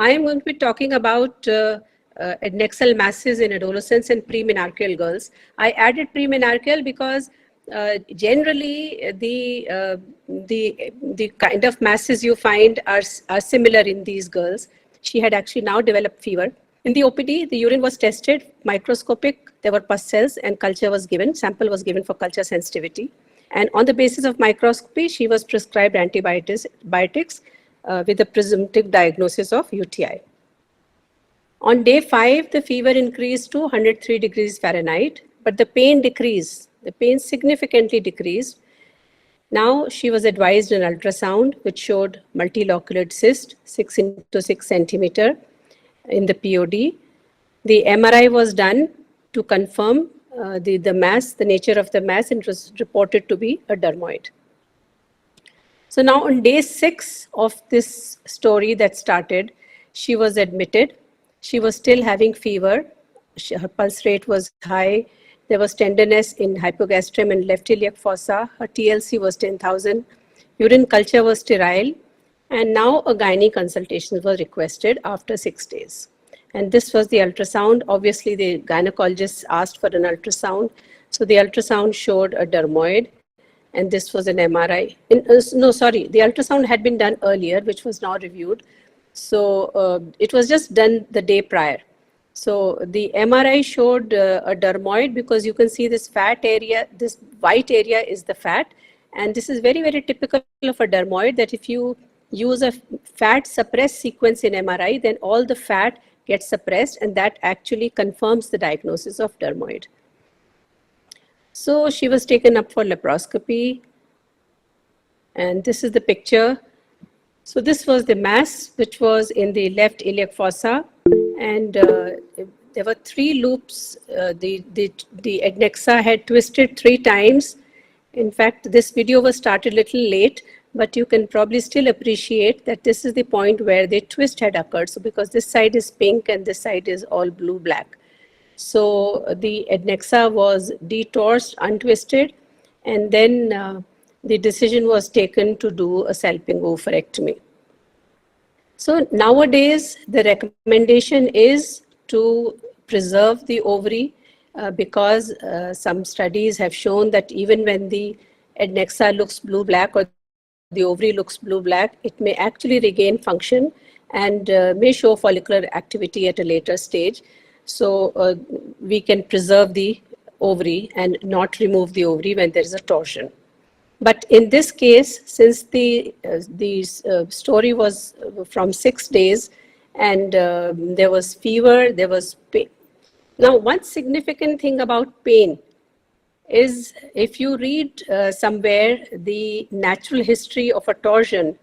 I am going to be talking about adnexal masses in adolescents and premenarcheal girls. I added premenarcheal because generally the kind of masses you find are similar in these girls. She had actually now developed fever. In the OPD, the urine was tested, microscopic, there were pus cells, and culture was given, sample was given for culture sensitivity. And on the basis of microscopy, she was prescribed antibiotics with a presumptive diagnosis of UTI. On day 5, the fever increased to 103 degrees Fahrenheit, but the pain decreased. The pain significantly decreased. Now she was advised an ultrasound, which showed multilocular cyst, 6 into 6 centimeter in the POD. The MRI was done to confirm the mass, the nature of the mass, and it was reported to be a dermoid. So now on day 6 of this story that started, she was admitted. She was still having fever. Her pulse rate was high. There was tenderness in hypogastrum and left iliac fossa. Her TLC was 10,000. Urine culture was sterile. And now a gynae consultation was requested after 6 days. And this was the ultrasound. Obviously, the gynecologist asked for an ultrasound. So the ultrasound showed a dermoid. And this was an MRI. The ultrasound had been done earlier, which was now reviewed. So it was just done the day prior. So the MRI showed a dermoid because you can see this fat area, this white area is the fat. And this is very, very typical of a dermoid, that if you use a fat suppressed sequence in MRI, then all the fat gets suppressed, and that actually confirms the diagnosis of dermoid. So she was taken up for laparoscopy, and this is the picture. So this was the mass, which was in the left iliac fossa, and there were 3 loops. The adnexa had twisted 3 times. In fact, this video was started a little late, but you can probably still appreciate that this is the point where the twist had occurred. So because this side is pink and this side is all blue-black. So the adnexa was detorsed, untwisted, and then the decision was taken to do a salping oophorectomy. So nowadays, the recommendation is to preserve the ovary because some studies have shown that even when the adnexa looks blue-black or the ovary looks blue-black, it may actually regain function and may show follicular activity at a later stage. So we can preserve the ovary and not remove the ovary when there is a torsion. But in this case, since the story was from 6 days and there was fever, there was pain. Now, one significant thing about pain is if you read somewhere the natural history of a torsion,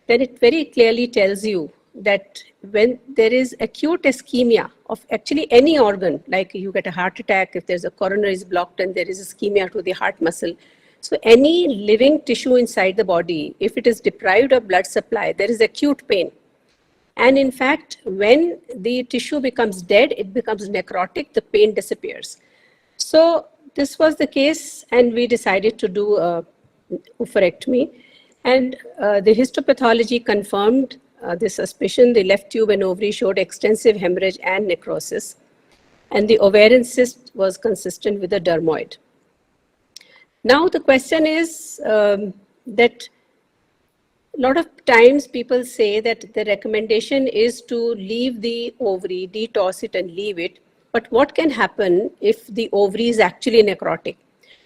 then it very clearly tells you that when there is acute ischemia of actually any organ, like you get a heart attack, if there's a coronary is blocked and there is ischemia to the heart muscle. So any living tissue inside the body, if it is deprived of blood supply, there is acute pain. And in fact, when the tissue becomes dead, it becomes necrotic, the pain disappears. So this was the case, and we decided to do a oophorectomy. And the histopathology confirmed the suspicion. The left tube and ovary showed extensive hemorrhage and necrosis. And the ovarian cyst was consistent with a dermoid. Now the question is that a lot of times people say that the recommendation is to leave the ovary, detoss it and leave it. But what can happen if the ovary is actually necrotic?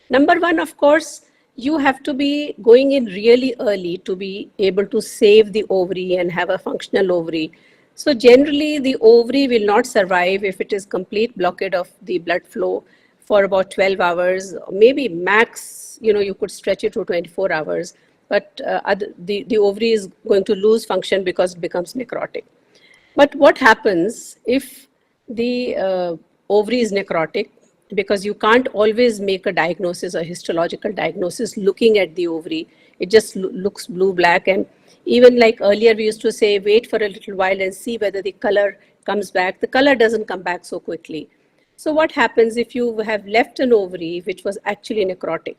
Number one, of course, you have to be going in really early to be able to save the ovary and have a functional ovary. So generally the ovary will not survive if it is complete blockade of the blood flow for about 12 hours, maybe max, you could stretch it to 24 hours. But the ovary is going to lose function because it becomes necrotic. But what happens if the ovary is necrotic? Because you can't always make a diagnosis or histological diagnosis looking at the ovary. It just looks blue-black. And even like earlier we used to say, wait for a little while and see whether the color comes back. The color doesn't come back so quickly. So what happens if you have left an ovary which was actually necrotic?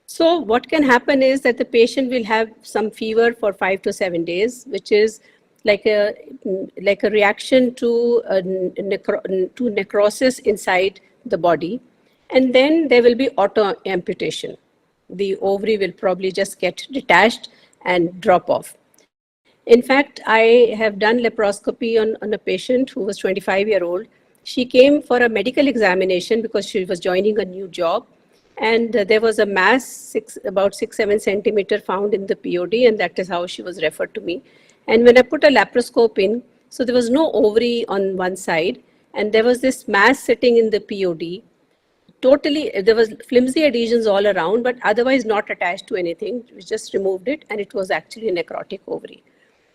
So what can happen is that the patient will have some fever for 5 to 7 days, which is like a reaction to to necrosis inside the body, and then there will be auto amputation. The ovary will probably just get detached and drop off. In fact, I have done laparoscopy on a patient who was 25-year-old. She came for a medical examination because she was joining a new job, and there was a mass about 6-7 centimeter found in the POD, and that is how she was referred to me. And when I put a laparoscope in, so there was no ovary on one side, and there was this mass sitting in the POD. Totally, there was flimsy adhesions all around, but otherwise not attached to anything. We just removed it, and it was actually a necrotic ovary.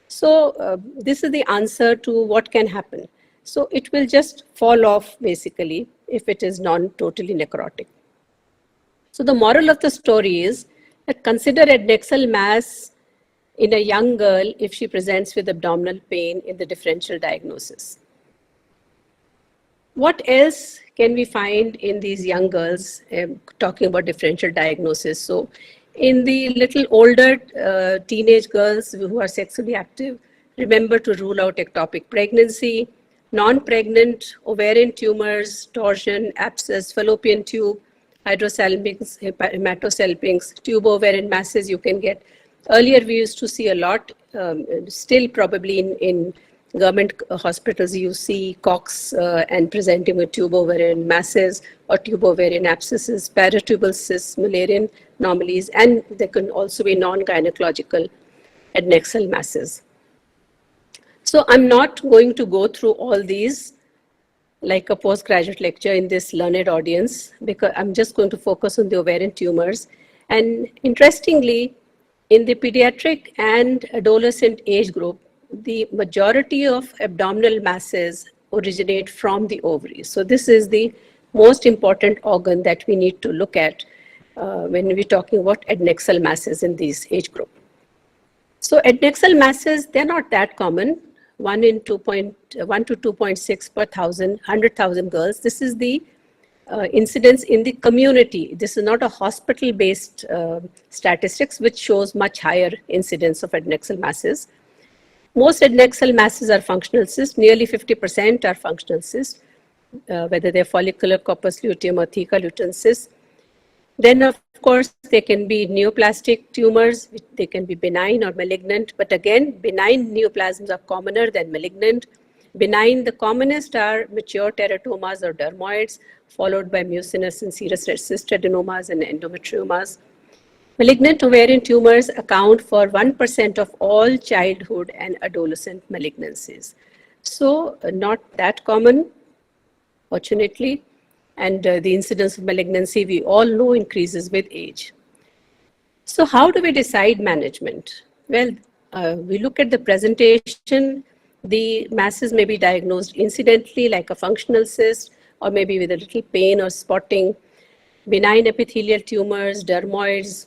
So this is the answer to what can happen. So it will just fall off basically if it is non-totally necrotic. So the moral of the story is that consider adnexal mass in a young girl if she presents with abdominal pain in the differential diagnosis. What else can we find in these young girls talking about differential diagnosis? So in the little older teenage girls who are sexually active, remember to rule out ectopic pregnancy, non-pregnant ovarian tumors, torsion, abscess, fallopian tube, hydrosalpinx, hematosalpinx, tubo-ovarian masses you can get. Earlier we used to see a lot, still probably in government hospitals you see COX and presenting with tubo-ovarian masses or tubo-ovarian abscesses, paratubal cysts, Mullerian anomalies, and there can also be non-gynecological adnexal masses. So I'm not going to go through all these like a postgraduate lecture in this learned audience, because I'm just going to focus on the ovarian tumors. And interestingly, in the pediatric and adolescent age group, the majority of abdominal masses originate from the ovaries. So this is the most important organ that we need to look at when we're talking about adnexal masses in this age group. So adnexal masses, they're not that common, 1 to 2.6 per 100,000 girls. This is the incidence in the community. This is not a hospital-based statistics, which shows much higher incidence of adnexal masses. Most adnexal masses are functional cysts. Nearly 50% are functional cysts, whether they're follicular corpus luteum or theca lutein cysts. Then, of course, they can be neoplastic tumors. They can be benign or malignant. But again, benign neoplasms are commoner than malignant. Benign, the commonest are mature teratomas or dermoids, followed by mucinous and serous cystadenomas and endometriomas. Malignant ovarian tumors account for 1% of all childhood and adolescent malignancies. So not that common, fortunately, and the incidence of malignancy we all know increases with age. So how do we decide management? Well, we look at the presentation. The masses may be diagnosed incidentally like a functional cyst, or maybe with a little pain or spotting. Benign epithelial tumors, dermoids,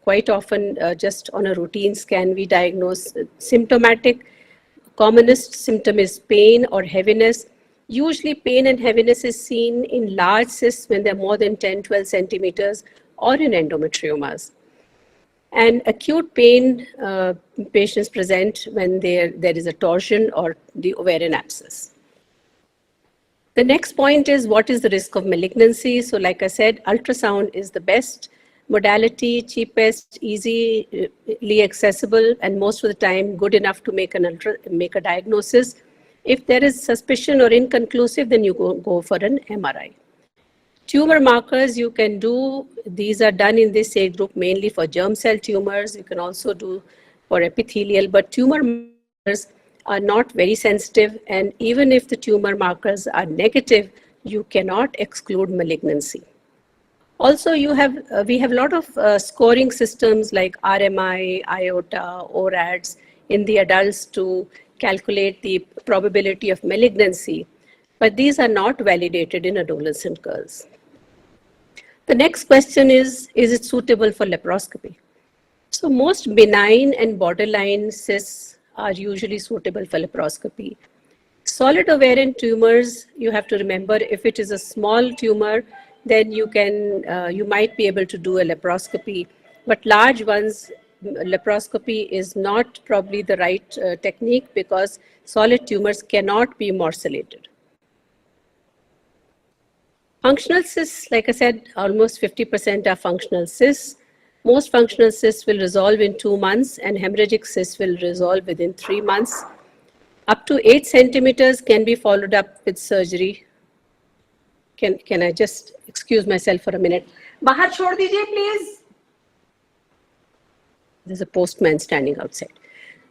quite often just on a routine scan we diagnose symptomatic. Commonest symptom is pain or heaviness. Usually pain and heaviness is seen in large cysts when they're more than 10-12 centimeters or in endometriomas. And acute pain patients present when there is a torsion or the ovarian abscess. The next point is, what is the risk of malignancy? So like I said, ultrasound is the best modality, cheapest, easily accessible, and most of the time good enough to make a diagnosis. If there is suspicion or inconclusive, then you go for an MRI. Tumor markers you can do, these are done in this age group mainly for germ cell tumors. You can also do for epithelial, but tumor markers are not very sensitive, and even if the tumor markers are negative, you cannot exclude malignancy. Also, we have a lot of scoring systems like RMI, IOTA, ORADS in the adults to calculate the probability of malignancy, but these are not validated in adolescent girls. The next question is it suitable for laparoscopy? So most benign and borderline cysts are usually suitable for laparoscopy. Solid ovarian tumors, you have to remember, if it is a small tumor, then you might be able to do a laparoscopy, but large ones, laparoscopy is not probably the right technique because solid tumors cannot be morcellated. Functional cysts, like I said, almost 50% are functional cysts. Most functional cysts will resolve in 2 months and hemorrhagic cysts will resolve within 3 months. Up to 8 centimeters can be followed up with surgery. Can I just excuse myself for a minute? बाहर छोड़ दीजिए, please. There's a postman standing outside.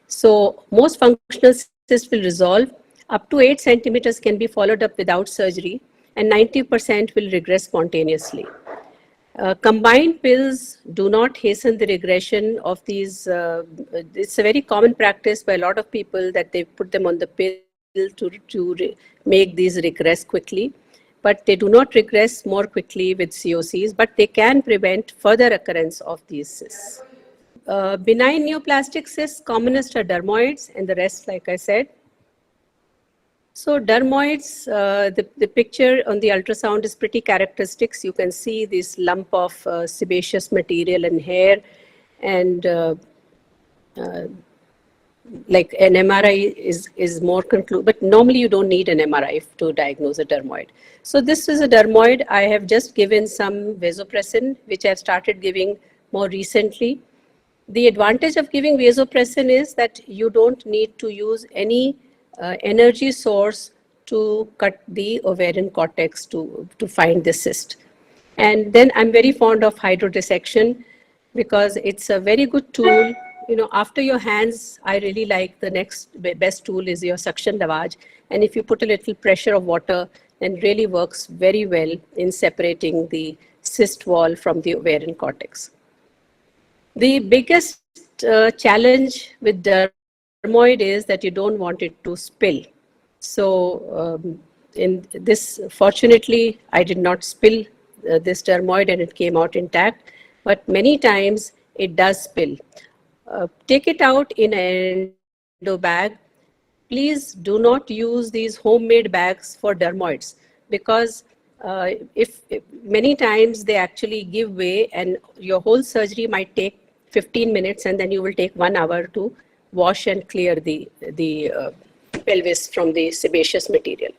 So most functional cysts will resolve. Up to 8 centimeters can be followed up without surgery, and 90% will regress spontaneously. Combined pills do not hasten the regression of these. It's a very common practice by a lot of people that they put them on the pill to make these regress quickly. But they do not regress more quickly with COCs, but they can prevent further occurrence of these cysts. Benign neoplastic cysts, commonest are dermoids, and the rest, like I said. So dermoids, the picture on the ultrasound is pretty characteristic. You can see this lump of sebaceous material and hair, and like an MRI is more conclusive, but normally you don't need an MRI to diagnose a dermoid. So this is a dermoid. I have just given some vasopressin, which I've started giving more recently. The advantage of giving vasopressin is that you don't need to use any energy source to cut the ovarian cortex to find the cyst. And then I'm very fond of hydrodissection because it's a very good tool. You know, after your hands, I really like the next best tool is your suction lavage. And if you put a little pressure of water, then really works very well in separating the cyst wall from the ovarian cortex. The biggest challenge with dermoid is that you don't want it to spill. So in this, fortunately, I did not spill this dermoid and it came out intact, but many times it does spill. Take it out in an endo bag. Please do not use these homemade bags for dermoids because if many times they actually give way and your whole surgery might take 15 minutes and then you will take 1 hour to wash and clear the pelvis from the sebaceous material.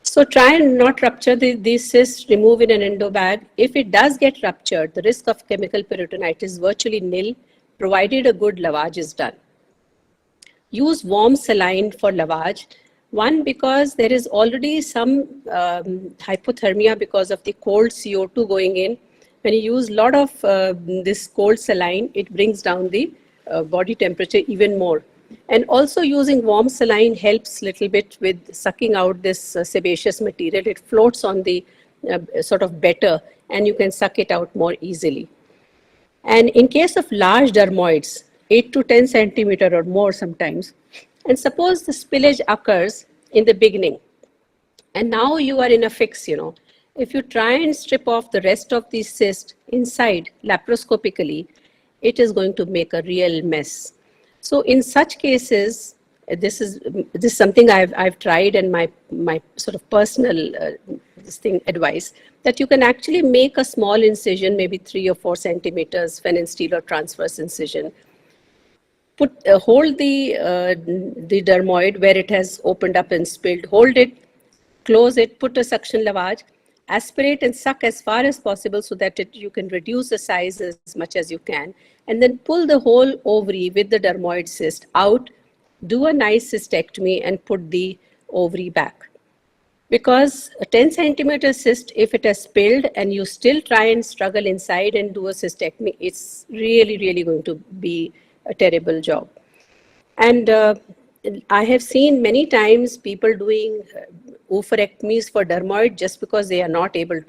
So try and not rupture these cysts, remove in an endo bag. If it does get ruptured, the risk of chemical peritonitis is virtually nil, provided a good lavage is done. Use warm saline for lavage. One, because there is already some hypothermia because of the cold CO2 going in. When you use a lot of this cold saline, it brings down the body temperature even more. And also using warm saline helps a little bit with sucking out this sebaceous material. It floats on the sort of better and you can suck it out more easily. And in case of large dermoids, 8 to 10 centimeter or more sometimes, and suppose the spillage occurs in the beginning, and now you are in a fix, you know, if you try and strip off the rest of the cyst inside laparoscopically, it is going to make a real mess. So in such cases, this is something I've tried and my sort of personal advice, that you can actually make a small incision, maybe 3 or 4 centimeters, phenensteel or transverse incision. Hold the dermoid where it has opened up and spilled. Hold it, close it, put a suction lavage, aspirate and suck as far as possible so that you can reduce the size as much as you can, and then pull the whole ovary with the dermoid cyst out, do a nice cystectomy and put the ovary back. Because a 10 centimeter cyst, if it has spilled and you still try and struggle inside and do a cystectomy, it's really, really going to be a terrible job. And I have seen many times people doing oophorectomies for dermoid just because they are not able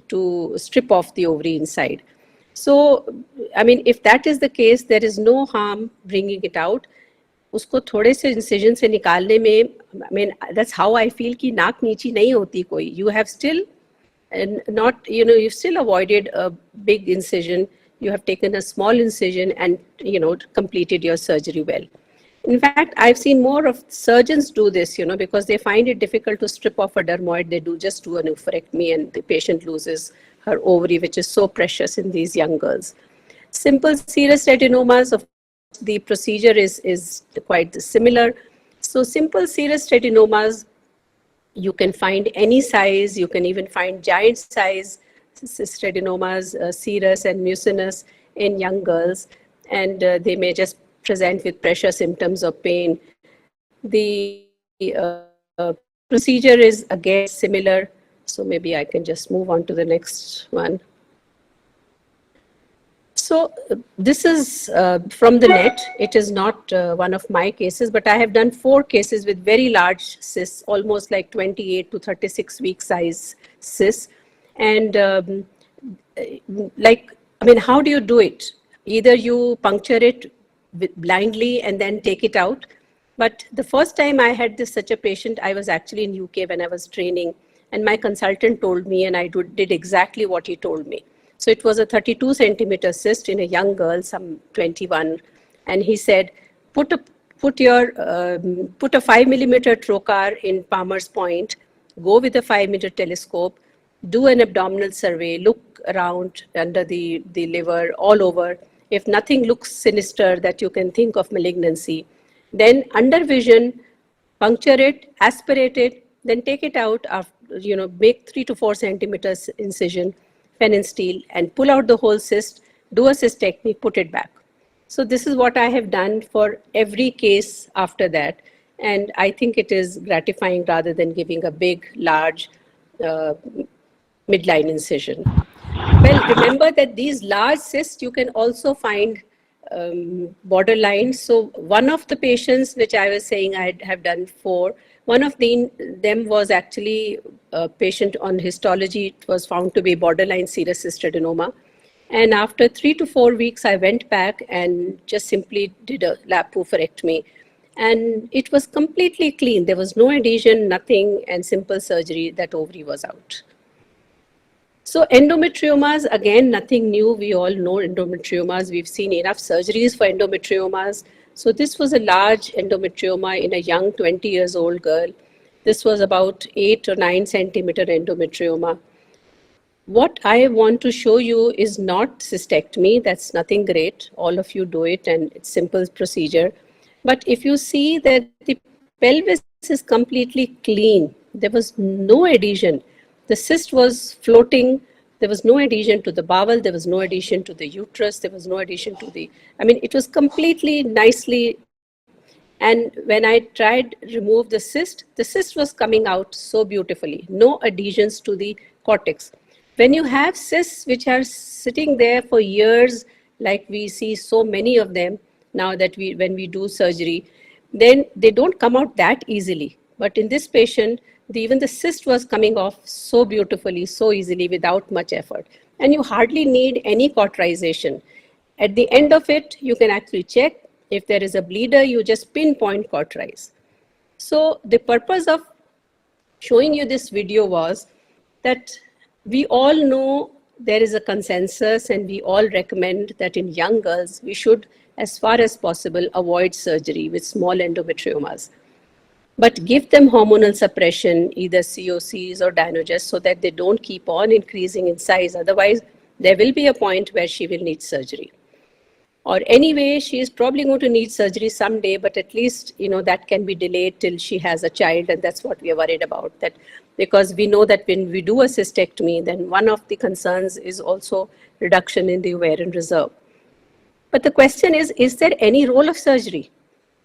to strip off the ovary inside. So, I mean, if that is the case, there is no harm bringing it out. उसको थोड़े से incision से निकालने में, I mean, that's how I feel कि नाक नीची नहीं होती कोई. You have still not, you know, you've still avoided a big incision. You have taken a small incision and, you know, completed your surgery well. In fact, I've seen more of surgeons do this, you know, because they find it difficult to strip off a dermoid. They just do an oophorectomy and the patient loses her ovary, which is so precious in these young girls. Simple serous retinomas, of the procedure is quite similar. So simple serous retinomas, you can find any size, you can even find giant size cystadenomas, serous and mucinous in young girls, and they may just present with pressure symptoms or pain. The procedure is again similar, so maybe I can just move on to the next one. So this is from the net. It is not one of my cases, but I have done 4 cases with very large cysts, almost like 28 to 36 week size cysts. And how do you do it? Either you puncture it blindly and then take it out. But the first time I had such a patient, I was actually in UK when I was training, and my consultant told me, and I did exactly what he told me. So it was a 32 centimeter cyst in a young girl, some 21, and he said, put a 5mm trocar in Palmer's Point, go with a 5-meter telescope, do an abdominal survey, look around under the liver, all over. If nothing looks sinister that you can think of malignancy, then under vision, puncture it, aspirate it, then take it out, make 3 to 4 centimeters incision, pen steel, and pull out the whole cyst, do a cystectomy, put it back. So this is what I have done for every case after that. And I think it is gratifying rather than giving a big, large midline incision. Well, remember that these large cysts, you can also find borderline. So one of the patients, which I was saying I have done 4, one of them was actually a patient on histology. It was found to be borderline serous cystadenoma. And after 3 to 4 weeks, I went back and just simply did a laparotomy. And it was completely clean. There was no adhesion, nothing, and simple surgery. That ovary was out. So endometriomas, again, nothing new. We all know endometriomas. We've seen enough surgeries for endometriomas. So this was a large endometrioma in a young 20 years old girl. This was about 8 or 9 centimeter endometrioma. What I want to show you is not cystectomy. That's nothing great. All of you do it, and it's simple procedure. But if you see that the pelvis is completely clean, there was no adhesion. The cyst was floating. There was no adhesion to the bowel. There was no adhesion to the uterus. There was no adhesion to it was completely nicely. And when I tried to remove the cyst was coming out so beautifully. No adhesions to the cortex. When you have cysts which are sitting there for years, like we see so many of them now that when we do surgery, then they don't come out that easily. But in this patient, even the cyst was coming off so beautifully, so easily, without much effort. And you hardly need any cauterization. At the end of it, you can actually check. If there is a bleeder, you just pinpoint cauterize. So the purpose of showing you this video was that we all know there is a consensus, and we all recommend that in young girls, we should, as far as possible, avoid surgery with small endometriomas. But give them hormonal suppression, either COCs or Dinoges, so that they don't keep on increasing in size. Otherwise, there will be a point where she will need surgery. Or anyway, she is probably going to need surgery someday, but at least, that can be delayed till she has a child, and that's what we are worried about. That because we know that when we do a cystectomy, then one of the concerns is also reduction in the ovarian reserve. But the question is there any role of surgery?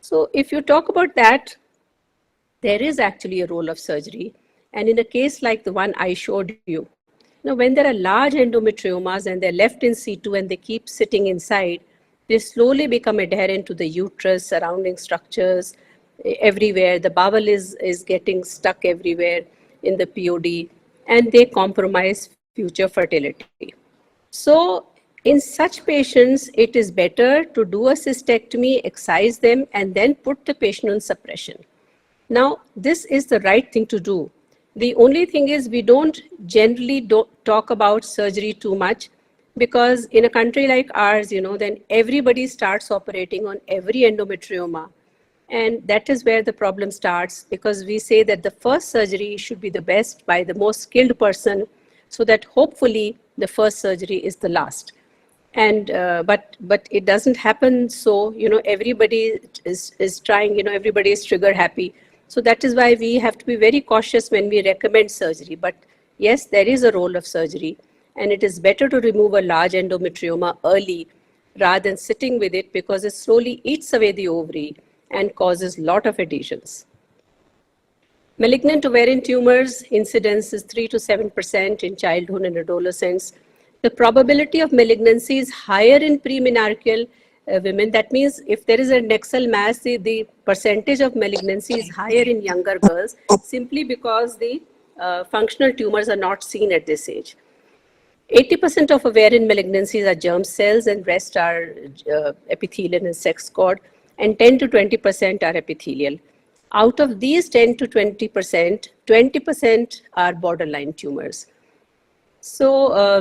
So if you talk about that, there is actually a role of surgery. And in a case like the one I showed you, when there are large endometriomas and they're left in situ and they keep sitting inside, they slowly become adherent to the uterus, surrounding structures, everywhere. The bowel is getting stuck everywhere in the POD, and they compromise future fertility. So in such patients, it is better to do a cystectomy, excise them, and then put the patient on suppression. Now, this is the right thing to do. The only thing is we don't generally talk about surgery too much, because in a country like ours, then everybody starts operating on every endometrioma. And that is where the problem starts, because we say that the first surgery should be the best by the most skilled person, so that hopefully the first surgery is the last. And but it doesn't happen. So everybody is trying. Everybody is trigger happy. So that is why we have to be very cautious when we recommend surgery. But yes, there is a role of surgery, and it is better to remove a large endometrioma early rather than sitting with it, because it slowly eats away the ovary and causes lot of adhesions. Malignant ovarian tumors incidence is 3 to 7% in childhood and adolescents. The probability of malignancy is higher in premenarcheal women. That means if there is an adnexal mass, the percentage of malignancy is higher in younger girls, simply because the functional tumors are not seen at this age. 80% of ovarian malignancies are germ cells, and rest are epithelial and sex cord, and 10 to 20% are epithelial. Out of these 10 to 20%, 20% are borderline tumors. So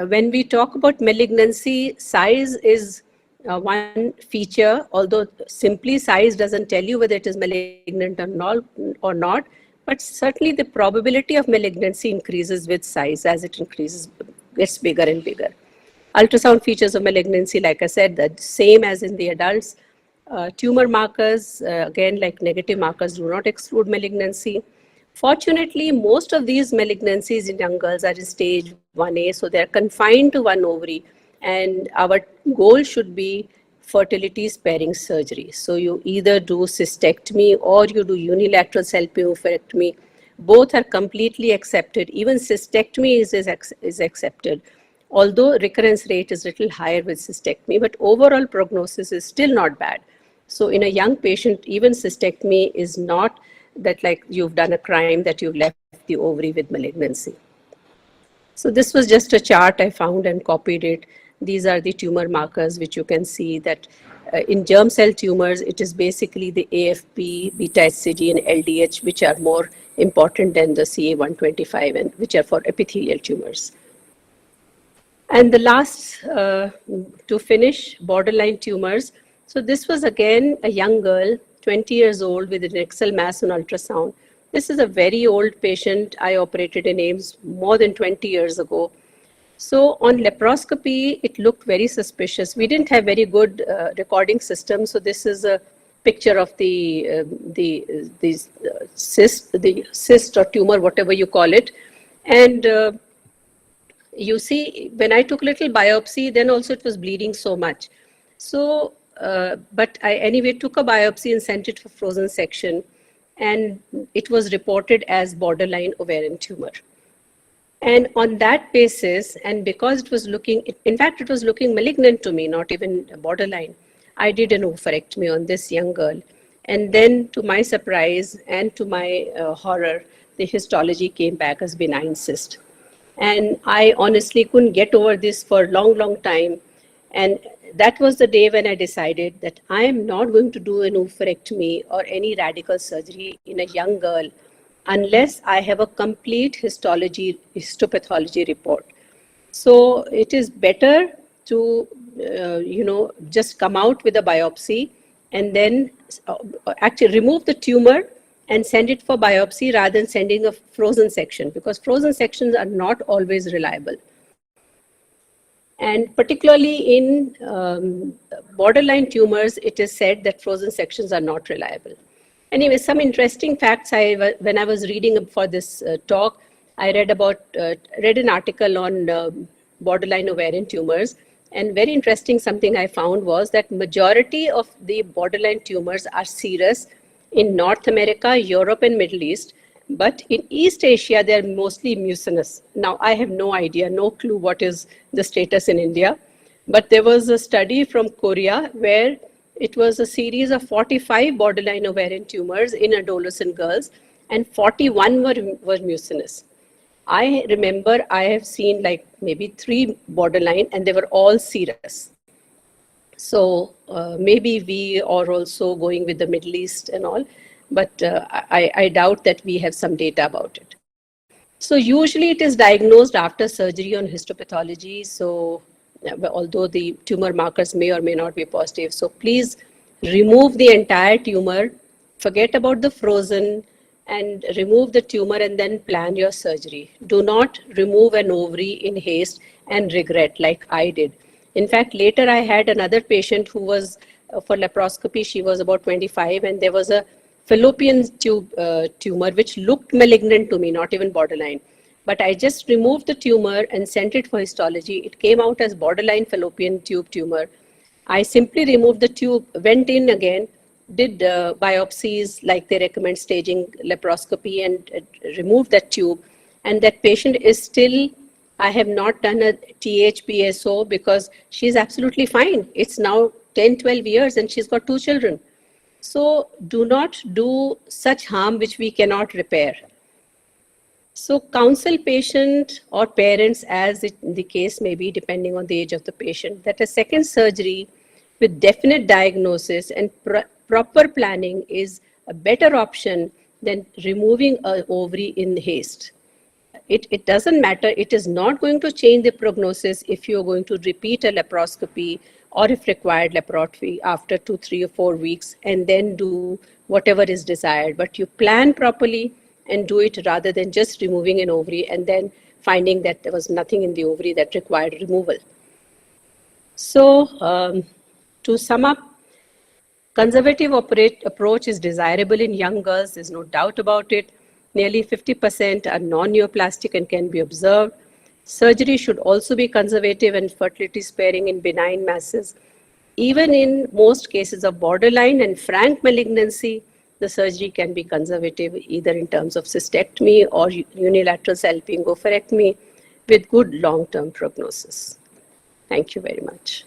when we talk about malignancy, size is one feature, although simply size doesn't tell you whether it is malignant or not, but certainly the probability of malignancy increases with size as it increases, gets bigger and bigger. Ultrasound features of malignancy, like I said, the same as in the adults. Tumor markers, again, like negative markers, do not exclude malignancy. Fortunately, most of these malignancies in young girls are in stage 1A, so they're confined to one ovary, and our goal should be fertility sparing surgery. So you either do cystectomy or you do unilateral salpingoophorectomy. Both are completely accepted. Even cystectomy is accepted, although recurrence rate is a little higher with cystectomy, but overall prognosis is still not bad. So in a young patient, even cystectomy is not that like you've done a crime that you've left the ovary with malignancy. So this was just a chart I found and copied it. These are the tumor markers, which you can see that in germ cell tumors, it is basically the AFP, beta HCG, and LDH, which are more important than the CA125, and which are for epithelial tumors. And the last, to finish, borderline tumors. So this was again a young girl, 20 years old, with an adnexal mass on ultrasound. This is a very old patient. I operated in AIIMS more than 20 years ago. So on laparoscopy, it looked very suspicious. We didn't have very good recording system. So this is a picture of the cyst or tumor, whatever you call it. And you see, when I took little biopsy, then also it was bleeding so much. So, but I anyway took a biopsy and sent it for frozen section, and it was reported as borderline ovarian tumor. And on that basis, and because it was looking, in fact, it was looking malignant to me, not even borderline, I did an oophorectomy on this young girl. And then to my surprise and to my horror, the histology came back as benign cyst. And I honestly couldn't get over this for a long, long time. And that was the day when I decided that I am not going to do an oophorectomy or any radical surgery in a young girl unless I have a complete histopathology report. So it is better to, just come out with a biopsy and then actually remove the tumor and send it for biopsy rather than sending a frozen section, because frozen sections are not always reliable. And particularly in borderline tumors, it is said that frozen sections are not reliable. Anyway, some interesting facts. When I was reading for this talk, I read an article on borderline ovarian tumors. And very interesting, something I found was that majority of the borderline tumors are serous in North America, Europe, and Middle East. But in East Asia, they're mostly mucinous. Now, I have no idea, no clue what is the status in India. But there was a study from Korea where it was a series of 45 borderline ovarian tumors in adolescent girls, and 41 were mucinous. I remember I have seen like maybe 3 borderline, and they were all serous. So maybe we are also going with the Middle East and all, but I doubt that we have some data about it. So usually it is diagnosed after surgery on histopathology. So although the tumor markers may or may not be positive. So please remove the entire tumor, forget about the frozen, and remove the tumor and then plan your surgery. Do not remove an ovary in haste and regret like I did. In fact, later I had another patient who was for laparoscopy. She was about 25, and there was a fallopian tube tumor which looked malignant to me, not even borderline. But I just removed the tumor and sent it for histology. It came out as borderline fallopian tube tumor. I simply removed the tube, went in again, did biopsies like they recommend, staging laparoscopy, and removed that tube. And that patient is still, I have not done a THPSO because she's absolutely fine. It's now 10, 12 years and she's got 2 children. So do not do such harm which we cannot repair. So counsel patient or parents, as the case may be, depending on the age of the patient, that a second surgery with definite diagnosis and proper planning is a better option than removing an ovary in haste. It doesn't matter. It is not going to change the prognosis if you're going to repeat a laparoscopy or, if required, laparoscopy after 2, 3, or 4 weeks and then do whatever is desired. But you plan properly and do it rather than just removing an ovary and then finding that there was nothing in the ovary that required removal. So to sum up, conservative approach is desirable in young girls. There's no doubt about it. Nearly 50% are non-neoplastic and can be observed. Surgery should also be conservative and fertility sparing in benign masses. Even in most cases of borderline and frank malignancy, the surgery can be conservative either in terms of cystectomy or unilateral salpingo oophorectomy with good long-term prognosis. Thank you very much.